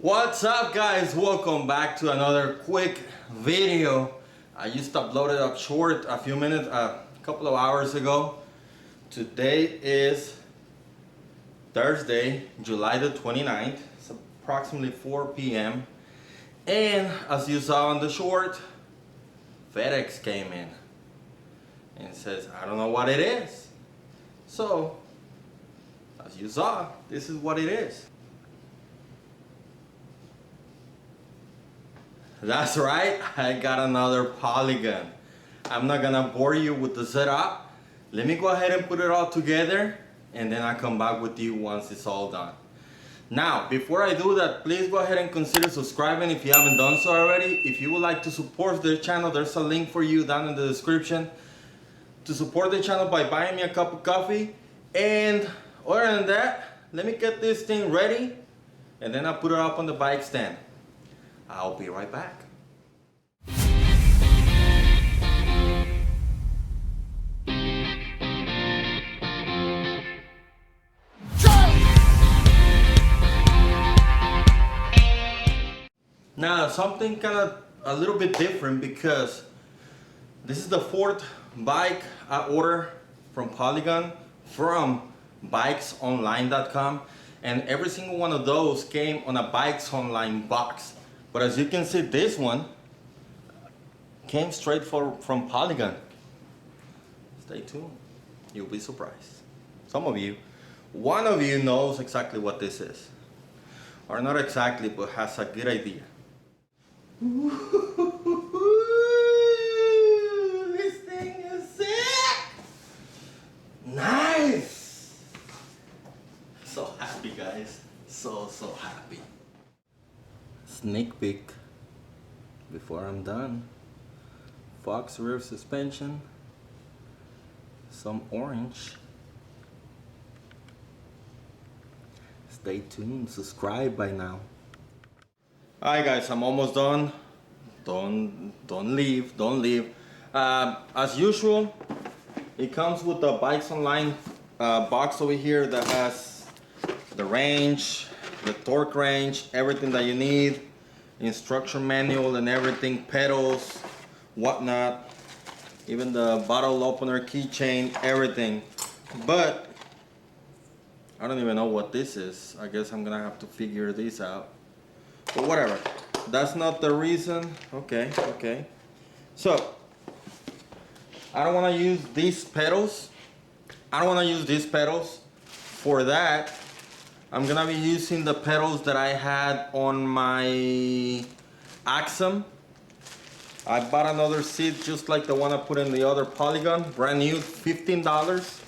What's up guys, welcome back to another quick video. I just uploaded up short a couple of hours ago. Today is Thursday, July the 29th. It's approximately 4 p.m. and as you saw on the short, FedEx came in and says, I don't know what it is. So as you saw, this is what it is. That's right, I got another Polygon. I'm not gonna bore you with the setup. Let me go ahead and put it all together and then I'll come back with you once it's all done. Now, before I do that, please go ahead and consider subscribing if you haven't done so already. If you would like to support the channel, there's a link for you down in the description to support the channel by buying me a cup of coffee. And other than that, let me get this thing ready and then I'll put it up on the bike stand. I'll be right back. Now something kind of a little bit different because this is the fourth bike I ordered from Polygon from bikesonline.com, and every single one of those came on a Bikes Online box. But as you can see, this one came straight from Polygon. Stay tuned, you'll be surprised. One of you knows exactly what this is. Or not exactly, but has a good idea. Ooh, this thing is sick! Nice! So happy guys, so happy. Sneak peek before I'm done. Fox rear suspension, some orange. Stay tuned, subscribe by now. Alright guys, I'm almost done. Don't leave. As usual, it comes with the Bikes Online box over here that has the range, the torque range, everything that you need, instruction manual and everything, pedals, whatnot, even the bottle opener, keychain, everything. But I don't even know what this is. I guess I'm gonna have to figure this out. But whatever, that's not the reason. Okay. So I don't want to use these pedals. For that, I'm gonna be using the pedals that I had on my Axum. I bought another seat just like the one I put in the other Polygon, brand new, $15.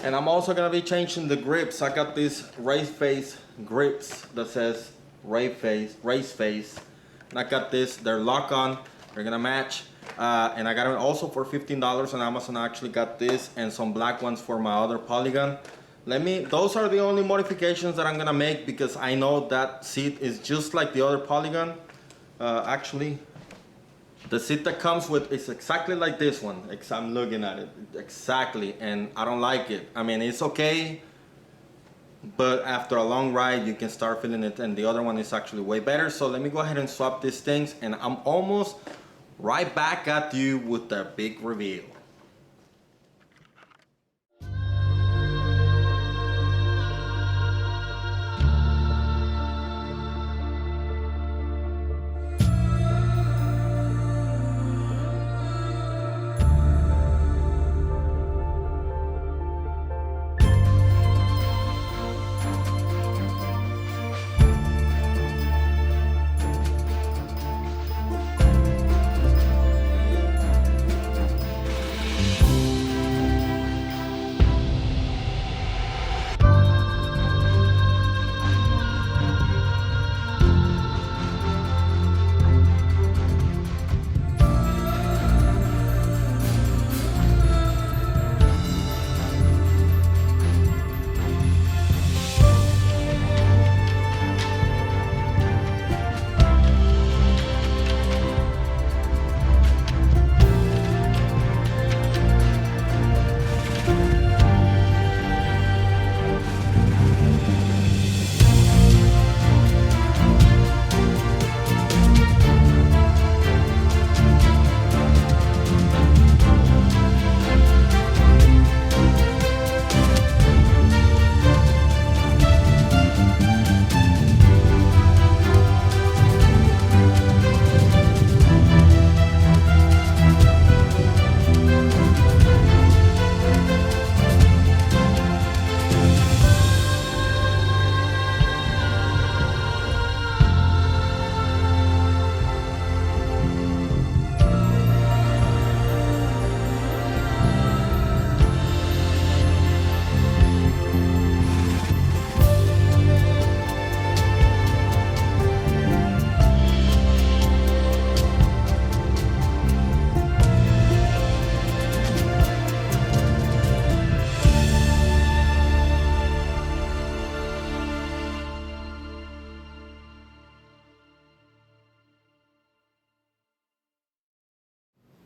And I'm also gonna be changing the grips. I got these race face grips that says race face. And I got this, they're lock-on, they're gonna match. And I got it also for $15 on Amazon. I actually got this and some black ones for my other Polygon. Those are the only modifications that I'm gonna make because I know that seat is just like the other Polygon. Actually, the seat that comes with is exactly like this one. I'm looking at it, exactly, and I don't like it. I mean, it's okay, but after a long ride, you can start feeling it, and the other one is actually way better. So let me go ahead and swap these things, and I'm almost right back at you with the big reveal.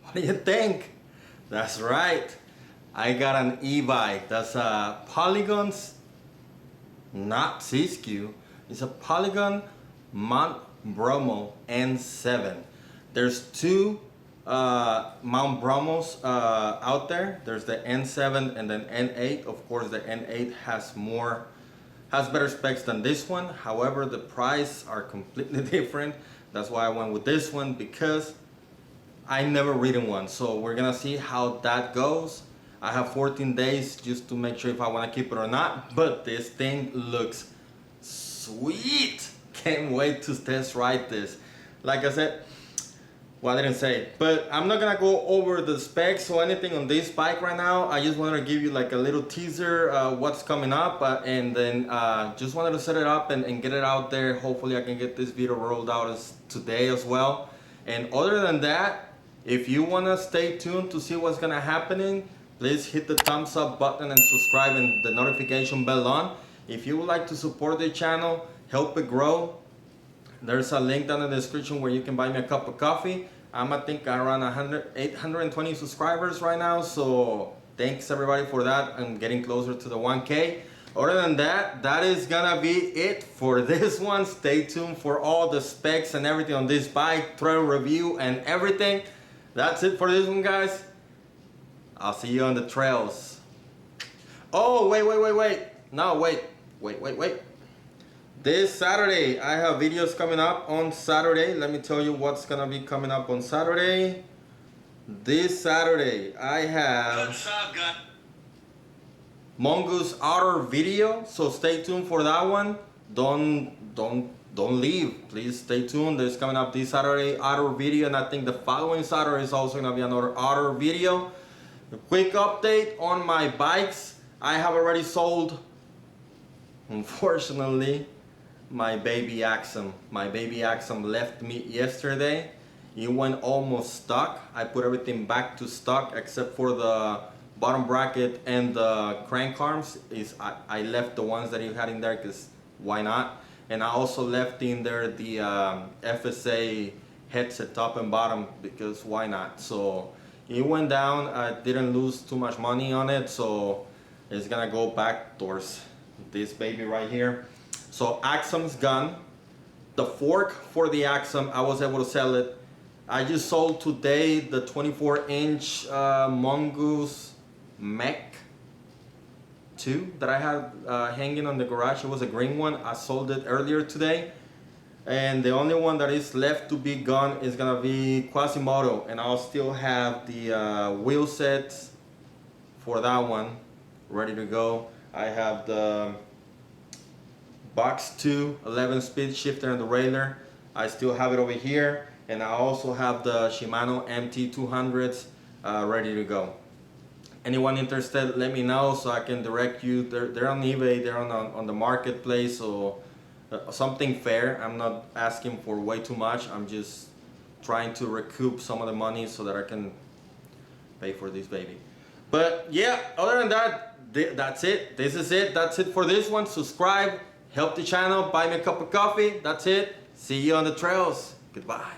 What do you think? That's right. I got an e-bike. That's a Polygon's, not Siskiyou. It's a Polygon Mount Bromo N7. There's two Mount Bromos out there. There's the N7 and then N8. Of course, the N8 has better specs than this one. However, the price are completely different. That's why I went with this one, because I never ridden one. So we're gonna see how that goes. I have 14 days just to make sure if I want to keep it or not. But this thing looks sweet. Can't wait to test ride this. Like I said, well, I didn't say, but I'm not gonna go over the specs or anything on this bike right now. I just wanted to give you like a little teaser what's coming up, and then just wanted to set it up and get it out there. Hopefully I can get this video rolled out today as well. And other than that, if you want to stay tuned to see what's gonna happening, please hit the thumbs up button and subscribe and the notification bell on. If you would like to support the channel, help it grow, there's a link down in the description where you can buy me a cup of coffee. I'm I think around 820 subscribers right now, so thanks everybody for that and getting closer to the 1K. Other than that, that is gonna be it for this one. Stay tuned for all the specs and everything on this bike, trail review and everything. That's it for this one, guys. I'll see you on the trails. Oh, wait. No, wait. This Saturday, I have videos coming up on Saturday. Let me tell you what's gonna be coming up on Saturday. This Saturday, I have Mongoose Outer video, so stay tuned for that one. Don't leave. Please stay tuned. There's coming up this Saturday Outer video, and I think the following Saturday is also gonna be another Outer video. A quick update on my bikes. I have already sold, unfortunately, my baby Axum. My baby Axum left me yesterday. It went almost stuck. I put everything back to stock except for the bottom bracket and the crank arms. I left the ones that you had in there because why not? And I also left in there the FSA headset top and bottom because why not? So it went down. I didn't lose too much money on it, so it's gonna go back towards this baby right here. So Axum's gone. The fork for the Axum, I was able to sell it. I just sold today the 24-inch Mongoose Mech 2 that I had hanging on the garage. It was a green one. I sold it earlier today. And the only one that is left to be gone is gonna be Quasimodo, and I'll still have the wheel sets for that one ready to go. I have the Box 2 11-speed shifter and the railer. I still have it over here, and I also have the Shimano MT200s ready to go. Anyone interested, let me know so I can direct you. They're on eBay, they're on the marketplace, so something fair. I'm not asking for way too much. I'm just trying to recoup some of the money so that I can pay for this baby. But yeah, other than that, that's it. This is it. That's it for this one. Subscribe, help the channel, buy me a cup of coffee. That's it. See you on the trails. Goodbye.